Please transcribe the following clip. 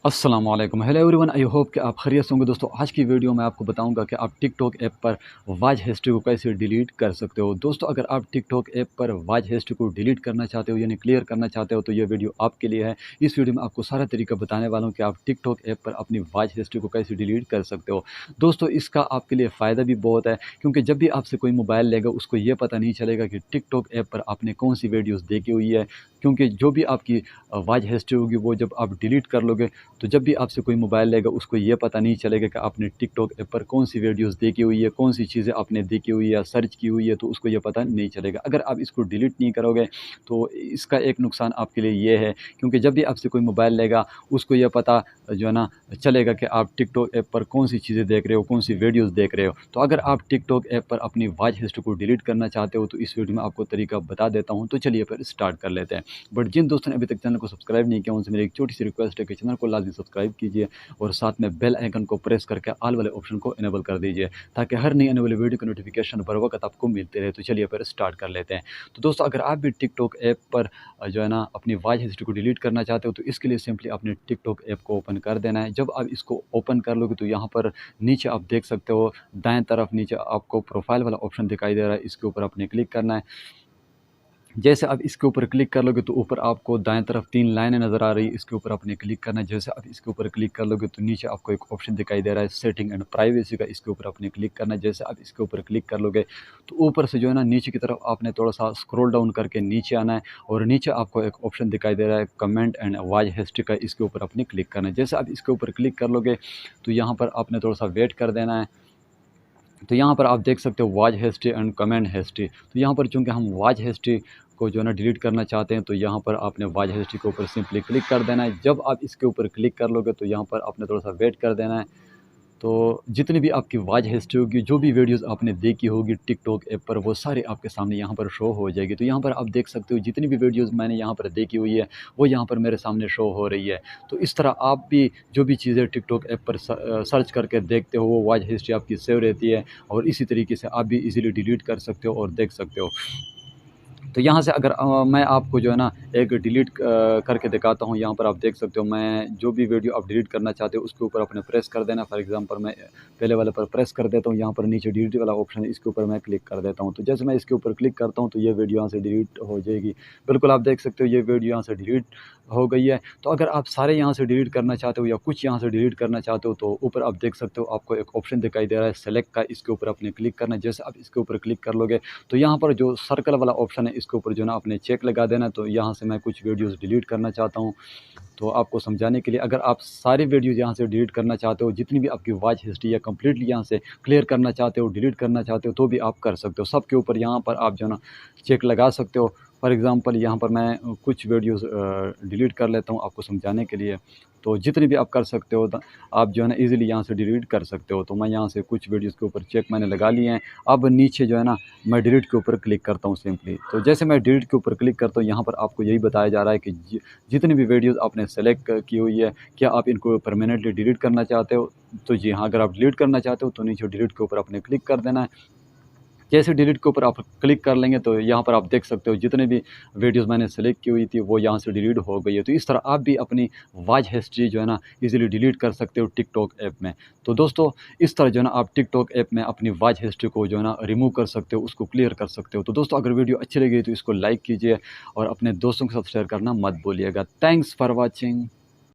अस्सलाम वालेकुम, hello everyone. I hope कि आप खैरियत से होंगे। दोस्तों, आज की वीडियो में आपको बताऊंगा कि आप टिकटॉक ऐप पर वॉच हिस्ट्री को कैसे डिलीट कर सकते हो। दोस्तों, अगर आप टिकटॉक ऐप पर वॉच हिस्ट्री को डिलीट करना चाहते हो यानी क्लियर करना चाहते हो तो ये वीडियो आपके लिए है। इस वीडियो में आपको सारा तरीका बताने वाला हूँ कि आप टिकटॉक ऐप पर अपनी वॉच हिस्ट्री को कैसे डिलीट कर सकते हो। दोस्तों, इसका आपके लिए फ़ायदा भी बहुत है, क्योंकि जब भी आपसे कोई मोबाइल लेगा उसको ये पता नहीं चलेगा कि टिकटॉक ऐप पर आपने कौन सी वीडियोज़ देखी हुई है, क्योंकि जो भी आपकी वॉच हिस्ट्री होगी वो जब आप डिलीट कर लोगे तो जब भी आपसे कोई मोबाइल लेगा उसको ये पता नहीं चलेगा कि आपने टिकटॉक ऐप पर कौन सी वीडियोस देखी हुई है, कौन सी चीज़ें आपने देखी हुई है या सर्च की हुई है, तो उसको ये पता नहीं चलेगा। अगर आप इसको डिलीट नहीं करोगे तो इसका एक नुकसान आपके लिए ये है, क्योंकि जब भी आपसे कोई मोबाइल लेगा उसको ये पता जो है ना चलेगा कि आप टिकटॉक ऐप पर कौन सी चीज़ें देख रहे हो, कौन सी वीडियोज़ देख रहे हो। तो अगर आप टिकटॉक ऐप पर अपनी वॉच हिस्ट्री को डिलीट करना चाहते हो तो इस वीडियो में आपको तरीका बता देता हूँ। तो चलिए फिर स्टार्ट कर लेते हैं। बट जिन दोस्तों ने अभी तक चैनल को सब्सक्राइब नहीं किया उनसे मेरी एक छोटी सी रिक्वेस्ट है कि चैनल को लाजमी सब्सक्राइब कीजिए और साथ में बेल आइकन को प्रेस करके ऑल वाले ऑप्शन को इनेबल कर दीजिए, ताकि हर नई आने वाली वीडियो की नोटिफिकेशन बर वक्त आपको मिलते रहे। तो चलिए फिर स्टार्ट कर लेते हैं। तो दोस्तों, अगर आप भी टिकटॉक ऐप पर जो है ना अपनी वॉच हिस्ट्री को डिलीट करना चाहते हो तो इसके लिए सिंपली अपने टिकटॉक ऐप को ओपन कर देना है। जब आप इसको ओपन कर लोगे तो यहाँ पर नीचे आप देख सकते हो, दाएं तरफ नीचे आपको प्रोफाइल वाला ऑप्शन दिखाई दे रहा है, इसके ऊपर आपने क्लिक करना है। जैसे आप इसके ऊपर क्लिक कर लोगे तो ऊपर आपको दाएं तरफ 3 लाइनें नज़र आ रही है, इसके ऊपर आपने क्लिक करना है। जैसे आप इसके ऊपर क्लिक कर लोगे तो नीचे आपको एक ऑप्शन दिखाई दे रहा है सेटिंग एंड प्राइवेसी का, इसके ऊपर आपने क्लिक करना है। जैसे आप इसके ऊपर क्लिक कर लोगे तो ऊपर से जो है ना नीचे की तरफ आपने थोड़ा सा स्क्रॉल डाउन करके नीचे आना है और नीचे आपको एक ऑप्शन दिखाई दे रहा है कमेंट एंड वॉच हिस्ट्री का, इसके ऊपर आपने क्लिक करना है। जैसे आप इसके ऊपर क्लिक कर लोगे तो यहाँ पर आपने थोड़ा सा वेट कर देना है। तो यहाँ पर आप देख सकते हो watch history and comment history. तो यहाँ पर चूँकि हम वॉच हिस्ट्री को जो है ना डिलीट करना चाहते हैं तो यहाँ पर आपने वॉच हिस्ट्री के ऊपर सिंपली क्लिक कर देना है। जब आप इसके ऊपर क्लिक कर लोगे तो यहाँ पर आपने थोड़ा सा वेट कर देना है। तो जितनी भी आपकी वॉच हिस्ट्री होगी, जो भी वीडियोज़ आपने देखी होगी टिकटॉक ऐप पर, वो सारे आपके सामने यहाँ पर शो हो जाएगी। तो यहाँ पर आप देख सकते हो जितनी भी वीडियोज़ मैंने यहाँ पर देखी हुई है वो यहाँ पर मेरे सामने शो हो रही है। तो इस तरह आप भी जो भी चीज़ें टिकटॉक ऐप पर सर्च करके देखते हो वो वॉच हिस्ट्री आपकी सेव रहती है और इसी तरीके से आप भी इजीली डिलीट कर सकते हो और देख सकते हो। तो यहाँ से अगर मैं आपको जो है ना एक डिलीट करके दिखाता हूँ। यहाँ पर आप देख सकते हो, मैं जो भी वीडियो आप डिलीट करना चाहते हो उसके ऊपर अपने प्रेस कर देना। फॉर एग्जांपल मैं पहले वाले पर प्रेस कर देता हूँ, यहाँ पर नीचे डिलीट वाला ऑप्शन है, इसके ऊपर मैं क्लिक कर देता हूँ। तो जैसे मैं इसके ऊपर क्लिक करता हूँ तो ये वीडियो यहाँ से डिलीट हो जाएगी। बिल्कुल आप देख सकते हो ये वीडियो यहाँ से डिलीट हो गई है। तो अगर आप सारे यहाँ से डिलीट करना चाहते हो या कुछ यहाँ से डिलीट करना चाहते हो तो ऊपर आप देख सकते हो आपको एक ऑप्शन दिखाई दे रहा है सेलेक्ट का, इसके ऊपर आपने क्लिक करना है। जैसे आप इसके ऊपर क्लिक कर लोगे तो यहाँ पर जो सर्कल वाला ऑप्शन है इसके ऊपर जो ना आपने चेक लगा देना। तो यहाँ से मैं कुछ वीडियोस डिलीट करना चाहता हूँ। तो आपको समझाने के लिए, अगर आप सारी वीडियोज़ यहाँ से डिलीट करना चाहते हो, जितनी भी आपकी वॉच हिस्ट्री या कंप्लीटली यहाँ से क्लियर करना चाहते हो, डिलीट करना चाहते हो, तो भी आप कर सकते हो। सबके ऊपर यहाँ पर आप जो है ना चेक लगा सकते हो। फॉर एग्ज़ाम्पल यहाँ पर मैं कुछ वीडियोज़ डिलीट कर लेता हूँ आपको समझाने के लिए। तो जितनी भी आप कर सकते हो आप जो है ना ईज़िली यहाँ से डिलीट कर सकते हो। तो मैं यहाँ से कुछ वीडियोज़ के ऊपर चेक मैंने लगा लिए हैं। अब नीचे जो है ना मैं डिलीट के ऊपर क्लिक करता हूँ सिंपली। तो जैसे मैं डिलीट के ऊपर क्लिक करता हूँ यहाँ पर आपको यही बताया जा रहा है कि जितनी भी वीडियोज़ आपने सेलेक्ट की हुई है, क्या आप इनको परमानेंटली डिलीट करना चाहते हो? तो जी हाँ, अगर आप डिलीट करना चाहते हो तो नीचे डिलीट के ऊपर आपने क्लिक कर देना है। जैसे डिलीट के ऊपर आप क्लिक कर लेंगे तो यहाँ पर आप देख सकते हो जितने भी वीडियोज़ मैंने सेलेक्ट की हुई थी वो यहाँ से डिलीट हो गई है। तो इस तरह आप भी अपनी वॉच हिस्ट्री जो है ना ईज़िली डिलीट कर सकते हो टिकटॉक ऐप में। तो दोस्तों, इस तरह जो है ना आप टिकटॉक ऐप में अपनी वॉच हिस्ट्री को जो है ना रिमूव कर सकते हो, उसको क्लियर कर सकते हो। तो दोस्तों, अगर वीडियो अच्छी लगी तो इसको लाइक कीजिए और अपने दोस्तों के साथ शेयर करना मत भूलिएगा। Thanks for watching.